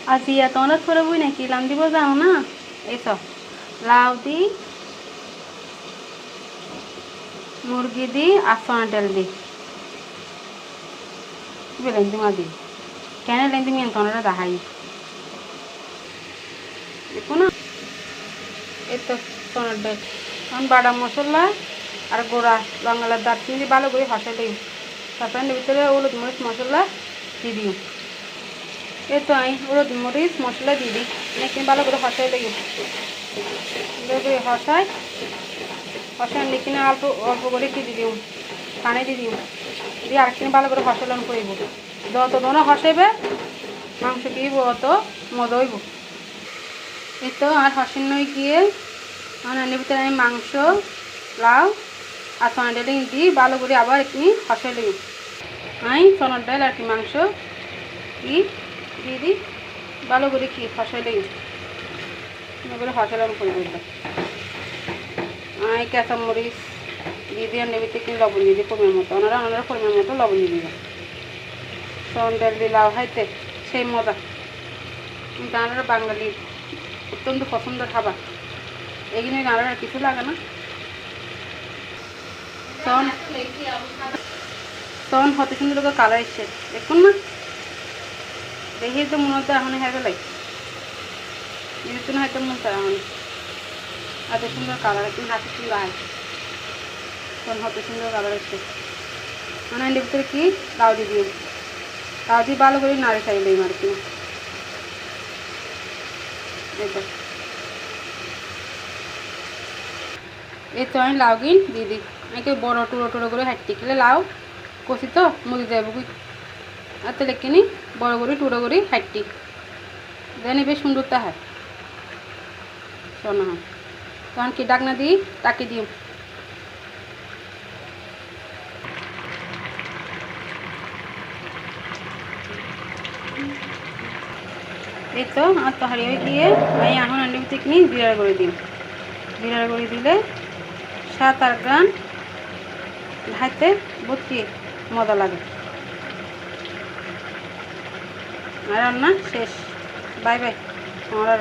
আজিয়া তোমরা করে বই নাকি লাম দিব যাও না এই তো লাউ দি মুরগি দি আর সোনা ডাল দি কি বলেন তুমি দি কেন লেন তুমি তোমরা দেখাই দেখো না এই তো সোনার ডাল এখন বাদাম মশলা আর গোড়া বাংলার দারচিনি দিয়ে ভালো করে হসে দিই তারপরে এর ভিতরে হলুদ মরিচ মশলা দিয়ে দিও এই তো আমি হলুদ মরিচ মশলা দিয়ে দিই নাকি ভালো করে হসাই দিই হসাই হসাই লিখে অল্প অল্প করে কি দিয়ে দিও পানি দিয়ে দিও দিয়ে আরেকদিন ভালো করে হসালন করব যত ধরনের হসাইবে মাংস কি অত মজা হইব এই তো আর হসেন নই গিয়ে এর ভিতরে আমি মাংস লাউ আর সোনার ডাল দিই ভালো করে আবার একটু হসাই দিই আমি সোনার ডাল আর কি মাংস কি দিয়ে দিই ভালো করে কি হসাই দিই করে হসালন করে দিল আমি কাঁচামরিচ দিয়ে দিয়ে এর ভিতরে একটু লবণ দিয়ে দিই পরিমাণ মতো ওনারা পরিমাণ মতো লবণ দিয়ে দিবে সোনার ডাল দিয়ে লাউ খাইতে সেই মজা গানারা বাঙালির অত্যন্ত পছন্দের খাবার এগুলো গানার আর কিছু লাগে না তখন হতে সুন্দর করে কালার এসছে দেখুন না দেখি তো মনে হতো এখন হয়ে গেলাই নির্বাচন হয়তো মনে হয় এখন এত সুন্দর কালার একটু হাতে সুন্দর আয় তখন হতে সুন্দর কালার এসছে মানে এর ভিতরে কি লাউ দিয়ে দিই লাউ দিয়ে ভালো করে নাড়ে চাইলে আর কি এই তো আমি লাউ গিন দিয়ে দিই আমাকে বড় টুড়ো টুড়ো করে হাঁটতে গেলে লাউ কষি তো মুড়ি যাবো কি আর তাহলে কিনি বড় করে টুড়ো করে হাঁটতি জানি বেশ সুন্দরতা হয় শোনা হয় তখন কি ডাকনা দিই তাকে দিও এই তো আর তো হারিয়ে গিয়ে আমি এখন আন্ডি থেকে নিয়ে জিরার করে দিই জিরার করে দিলে 7-8 গ্রাম ভাইতে বুঝি মজা লাগে আর রান্না শেষ বাই বাই আমার